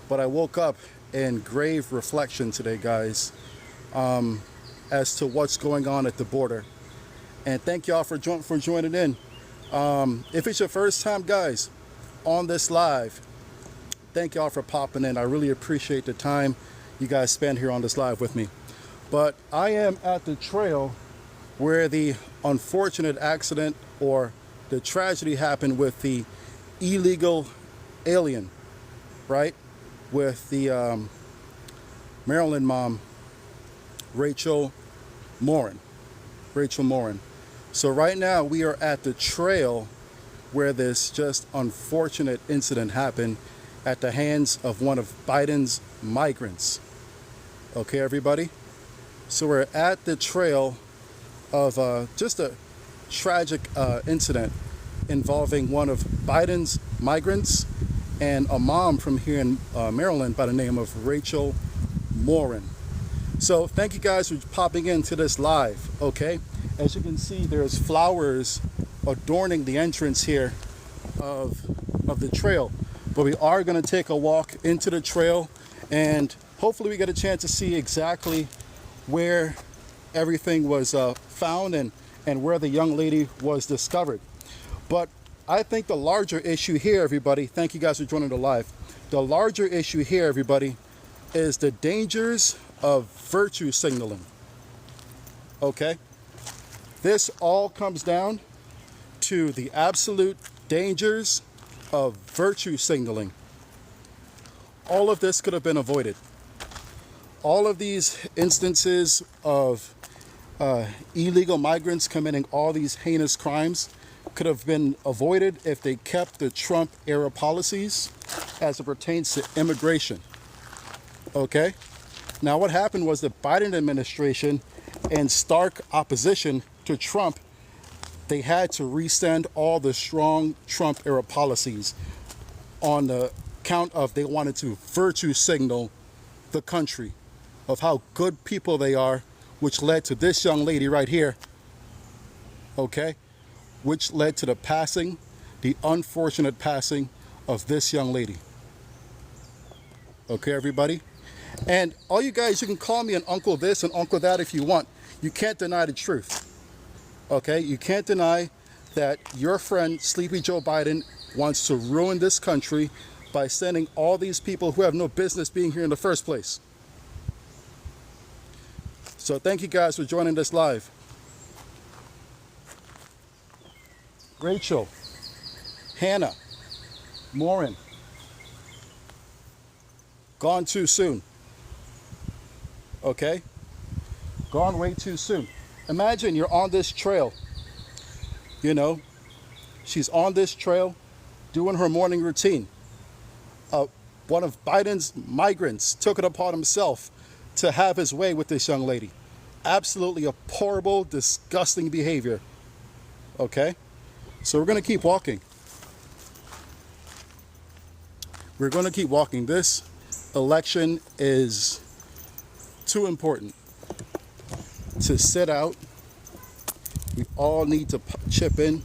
but I woke up in grave reflection today, guys, as to what's going on at the border. And thank y'all for joining in. If it's your first time, guys, on this live, thank y'all for popping in. I really appreciate the time you guys spend here on this live with me. But I am at the trail where the unfortunate accident or the tragedy happened with the illegal alien, right? With the Maryland mom, Rachel Morin. So right now we are at the trail where this just unfortunate incident happened at the hands of one of Biden's migrants. Okay, everybody? So we're at the trail of just a tragic incident involving one of Biden's migrants and a mom from here in Maryland by the name of Rachel Morin. So thank you guys for popping into this live, okay? As you can see, there's flowers adorning the entrance here of the trail. But we are going to take a walk into the trail and hopefully we get a chance to see exactly where everything was found and where the young lady was discovered. But I think the larger issue here, everybody, thank you guys for joining the live. The larger issue here, everybody, is the dangers of virtue signaling. Okay? This all comes down to the absolute dangers of virtue signaling. All of this could have been avoided. All of these instances of illegal migrants committing all these heinous crimes could have been avoided if they kept the Trump era policies as it pertains to immigration. Okay? Now what happened was the Biden administration, in stark opposition to Trump, they had to rescind all the strong Trump era policies on the count of they wanted to virtue signal the country of how good people they are, which led to this young lady right here, okay? Which led to the unfortunate passing of this young lady. Okay, everybody? And all you guys, you can call me an uncle this and uncle that if you want. You can't deny the truth. Okay? You can't deny that your friend, Sleepy Joe Biden, wants to ruin this country by sending all these people who have no business being here in the first place. So thank you guys for joining this live. Rachel, Hannah, Morin, gone too soon. Okay? Gone way too soon. Imagine you're on this trail. You know, she's on this trail doing her morning routine. One of Biden's migrants took it upon himself to have his way with this young lady. Absolutely horrible, disgusting behavior. Okay? So we're going to keep walking. We're going to keep walking. This election is too important to sit out. We all need to chip in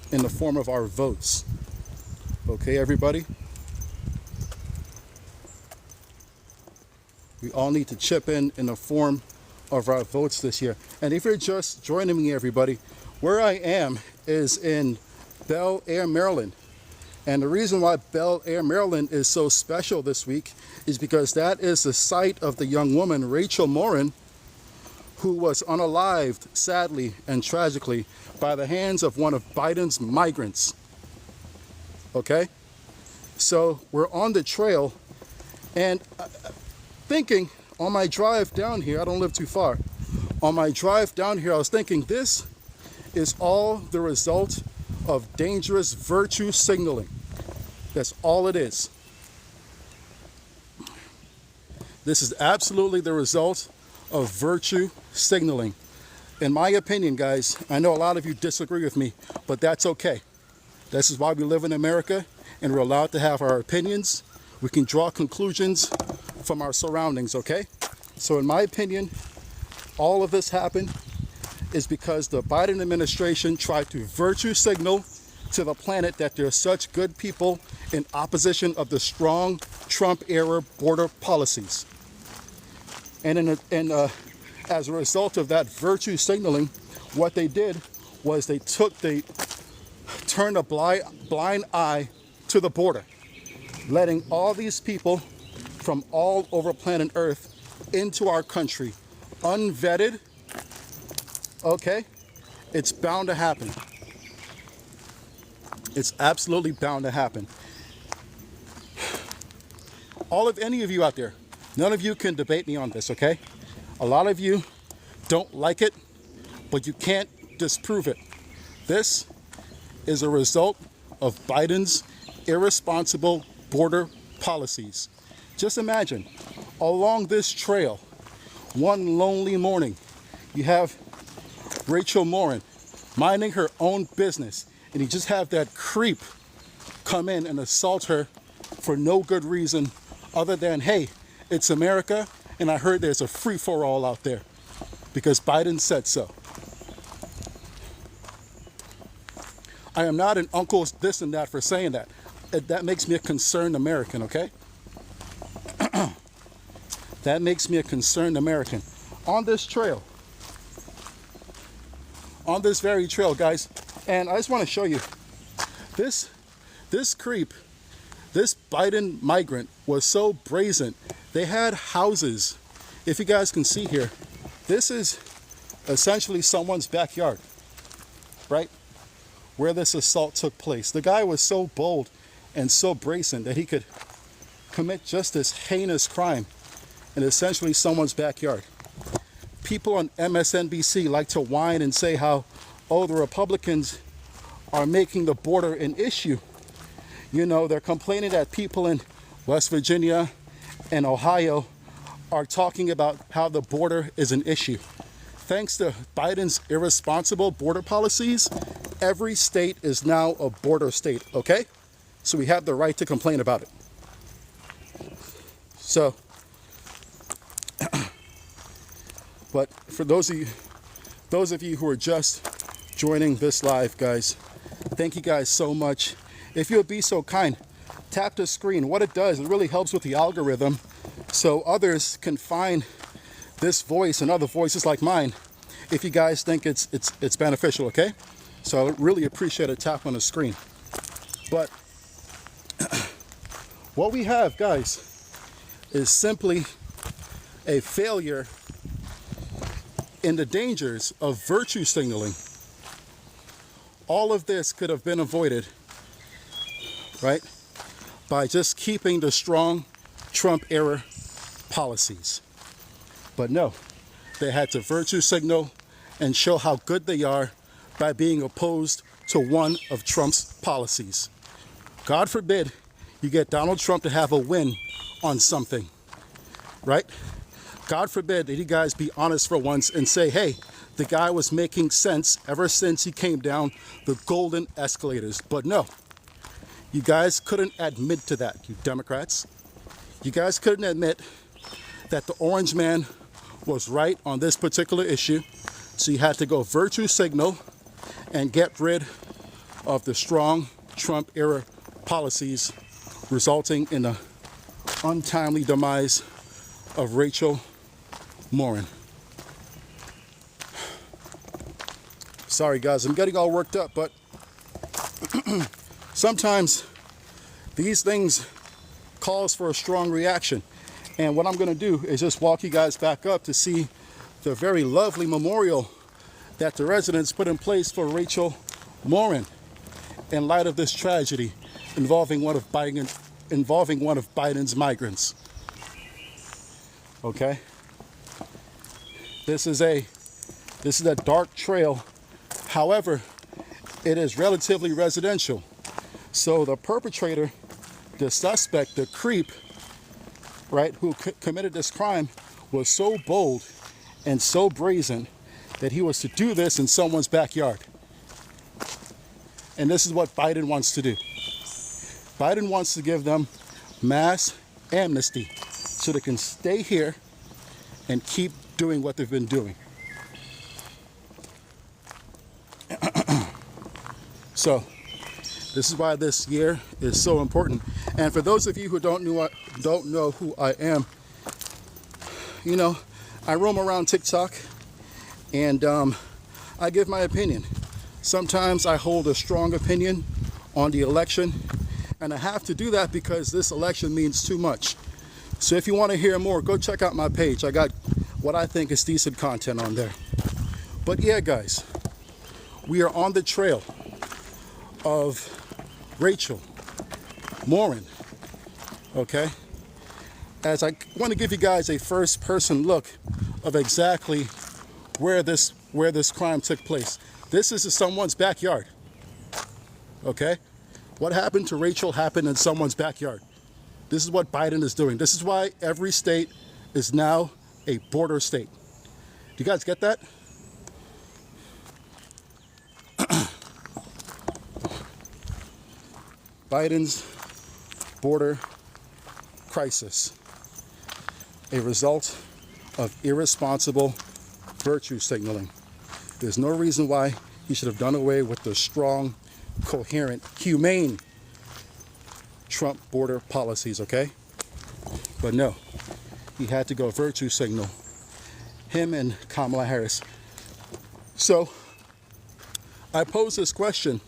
the form of our votes. Okay, everybody? We all need to chip in the form of our votes this year. And if you're just joining me, everybody, where I am is in Bel Air, Maryland. And the reason why Bel Air, Maryland is so special this week is because that is the site of the young woman, Rachel Morin, who was unalived, sadly and tragically, by the hands of one of Biden's migrants. Okay? So we're on the trail, and thinking on my drive down here, I don't live too far. On my drive down here, I was thinking this is all the result of dangerous virtue signaling. That's all it is. This is absolutely the result of virtue signaling. In my opinion, guys, I know a lot of you disagree with me, but that's okay. This is why we live in America, and we're allowed to have our opinions. We can draw conclusions from our surroundings, okay? So in my opinion, all of this happened is because the Biden administration tried to virtue signal to the planet that there are such good people in opposition of the strong Trump-era border policies. And as a result of that virtue signaling, what they did was they turned a blind eye to the border, letting all these people from all over planet Earth into our country, unvetted. Okay? It's bound to happen. It's absolutely bound to happen. Any of you out there, none of you can debate me on this, okay? A lot of you don't like it, but you can't disprove it. This is a result of Biden's irresponsible border policies. Just imagine, along this trail, one lonely morning, you have Rachel Morin minding her own business, and you just have that creep come in and assault her for no good reason other than, hey, it's America, and I heard there's a free-for-all out there because Biden said so. I am not an uncle this and that for saying that. That makes me a concerned American, okay? That makes me a concerned American. On this trail, on this very trail, guys, and I just want to show you, this creep, this Biden migrant was so brazen. They had houses. If you guys can see here, this is essentially someone's backyard, right? Where this assault took place. The guy was so bold and so brazen that he could commit just this heinous crime in essentially someone's backyard. People on MSNBC like to whine and say how, oh, the Republicans are making the border an issue. You know, they're complaining that people in West Virginia and Ohio are talking about how the border is an issue. Thanks to Biden's irresponsible border policies, every state is now a border state, okay? So we have the right to complain about it. So, but for those of you who are just joining this live, guys, thank you guys so much. If you'll be so kind, tap the screen. What it does, it really helps with the algorithm so others can find this voice and other voices like mine if you guys think it's beneficial, okay? So I really appreciate a tap on the screen. But what we have, guys, is simply a failure in the dangers of virtue signaling. All of this could have been avoided, right, by just keeping the strong Trump-era policies. But no, they had to virtue signal and show how good they are by being opposed to one of Trump's policies. God forbid you get Donald Trump to have a win on something, right? God forbid that you guys be honest for once and say, hey, the guy was making sense ever since he came down the golden escalators. But no, you guys couldn't admit to that, you Democrats. You guys couldn't admit that the orange man was right on this particular issue. So you had to go virtue signal and get rid of the strong Trump-era policies, resulting in the untimely demise of Rachel Morin. Sorry guys, I'm getting all worked up, but sometimes these things calls for a strong reaction. And what I'm going to do is just walk you guys back up to see the very lovely memorial that the residents put in place for Rachel Morin in light of this tragedy involving one of Biden's migrants. Okay? This is a dark trail. However, it is relatively residential. So the perpetrator, the suspect, the creep, right, who committed this crime was so bold and so brazen that he was to do this in someone's backyard. And this is what Biden wants to do. Biden wants to give them mass amnesty so they can stay here and keep doing what they've been doing. So this is why this year is so important. And for those of you who don't know who I am, you know, I roam around TikTok and I give my opinion. Sometimes I hold a strong opinion on the election, and I have to do that because this election means too much. So if you want to hear more, go check out my page. I got what I think is decent content on there. But yeah, guys, we are on the trail of Rachel Morin, okay? As I want to give you guys a first-person look of exactly where this crime took place. This is in someone's backyard, okay? What happened to Rachel happened in someone's backyard. This is what Biden is doing. This is why every state is now a border state. Do you guys get that? Biden's border crisis, a result of irresponsible virtue signaling. There's no reason why he should have done away with the strong, coherent, humane Trump border policies, okay? But no, he had to go virtue signal, him and Kamala Harris. So I pose this question,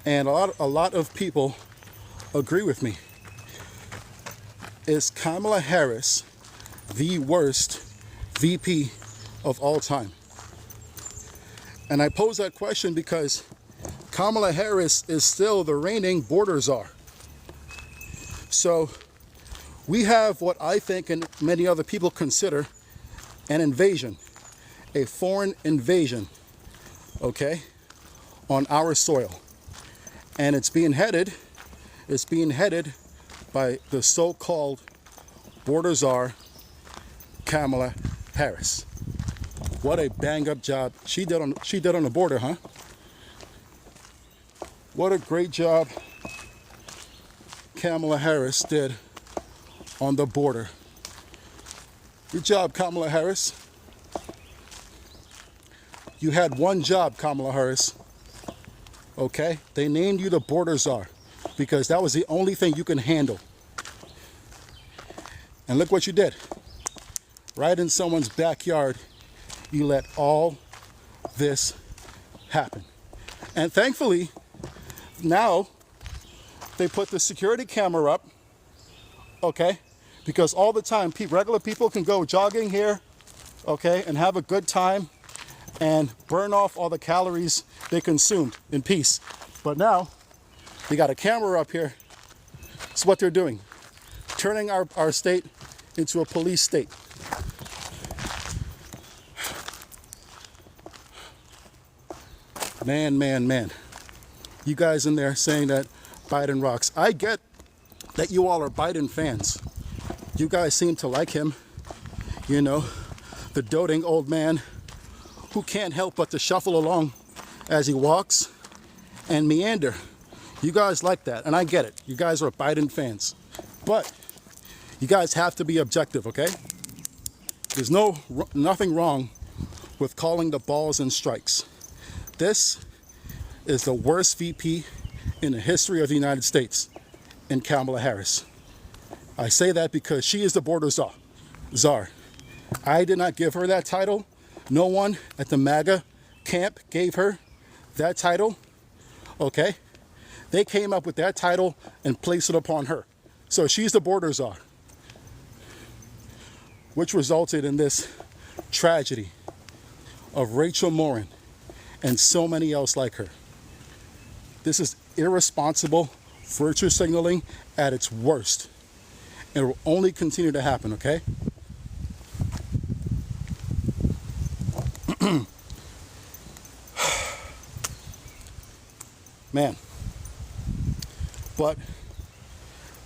and a lot of people agree with me. Is Kamala Harris the worst VP of all time? And I pose that question because Kamala Harris is still the reigning border czar. So we have what I think and many other people consider an invasion, a foreign invasion, okay, on our soil. And it's being headed by the so-called border czar, Kamala Harris. What a bang-up job she did on the border, huh? What a great job Kamala Harris did on the border. Good job, Kamala Harris. You had one job, Kamala Harris. Okay? They named you the border czar because that was the only thing you can handle. And look what you did. Right in someone's backyard, you let all this happen. And thankfully, now they put the security camera up, okay? Because all the time, regular people can go jogging here, okay, and have a good time and burn off all the calories they consumed in peace. But now, they got a camera up here. It's what they're doing, turning our state into a police state. Man. You guys in there saying that Biden rocks. I get that you all are Biden fans. You guys seem to like him. You know, the doting old man who can't help but to shuffle along as he walks and meander. You guys like that, and I get it. You guys are Biden fans. But you guys have to be objective, okay? There's nothing wrong with calling the balls and strikes. This is the worst VP in the history of the United States in Kamala Harris. I say that because she is the border czar. I did not give her that title. No one at the MAGA camp gave her that title. Okay? They came up with that title and placed it upon her. So she's the border czar, which resulted in this tragedy of Rachel Morin and so many else like her. This is irresponsible virtue signaling at its worst. And it will only continue to happen, okay? Man. But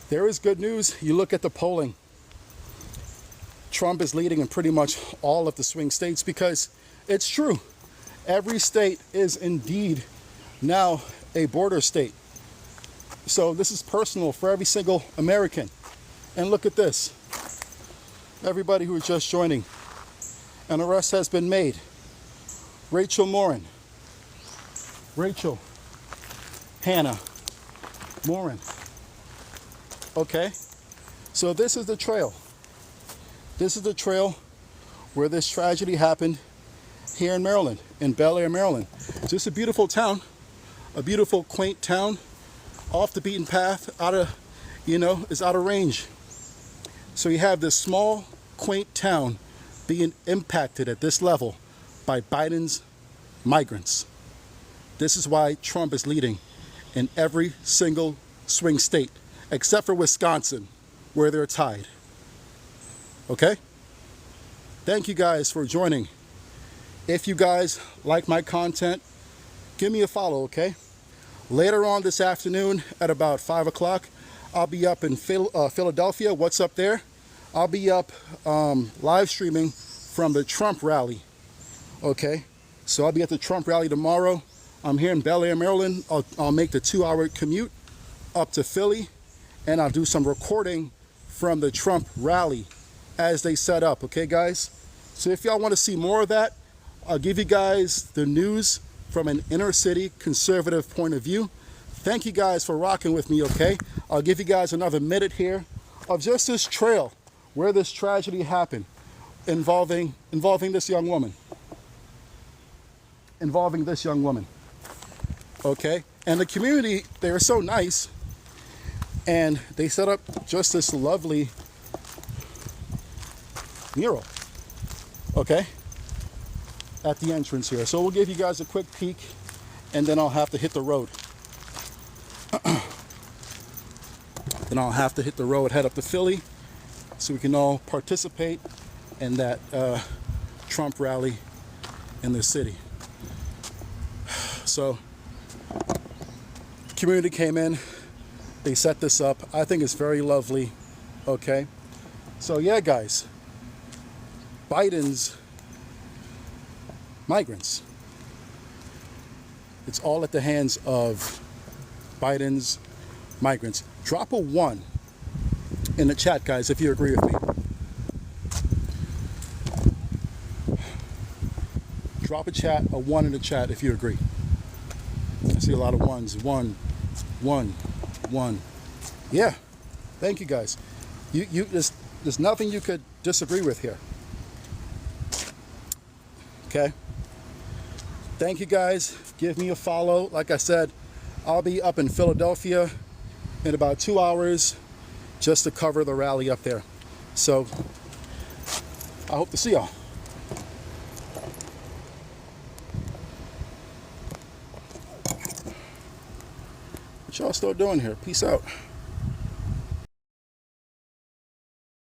there is good news. You look at the polling. Trump is leading in pretty much all of the swing states because it's true. Every state is indeed now a border state. So this is personal for every single American. And look at this. Everybody who is just joining. An arrest has been made. Rachel Morin. Rachel Hannah Morin. Okay, so this is the trail. This is the trail where this tragedy happened here in Maryland, in Bel Air, Maryland. Just a beautiful town, a beautiful, quaint town, off the beaten path, out of, is out of range. So you have this small, quaint town being impacted at this level by Biden's migrants. This is why Trump is leading in every single swing state, except for Wisconsin, where they're tied. Okay? Thank you guys for joining. If you guys like my content, give me a follow, okay? Later on this afternoon at about 5 o'clock, I'll be up in Philadelphia. What's up there? I'll be up live streaming from the Trump rally, okay? So I'll be at the Trump rally tomorrow. I'm here in Bel Air, Maryland. I'll make the 2-hour commute up to Philly, and I'll do some recording from the Trump rally as they set up, okay guys? So if y'all want to see more of that, I'll give you guys the news from an inner city conservative point of view. Thank you guys for rocking with me, okay? I'll give you guys another minute here of just this trail where this tragedy happened involving this young woman. Involving this young woman, okay? And the community, they are so nice, and they set up just this lovely mural, okay, at the entrance here. So we'll give you guys a quick peek, and then I'll have to hit the road. Then I'll have to hit the road, head up to Philly, so we can all participate in that Trump rally in the city. So, community came in, they set this up. I think it's very lovely, okay? So yeah, guys, Biden's migrants. It's all at the hands of Biden's migrants. Drop a 1 in the chat, guys, if you agree with me. Drop a 1 in the chat if you agree. I see a lot of ones. 1, 1, 1. Yeah. Thank you, guys. There's nothing you could disagree with here. Okay. Thank you, guys. Give me a follow. Like I said, I'll be up in Philadelphia in about 2 hours just to cover the rally up there. So I hope to see y'all. What y'all still doing here? Peace out.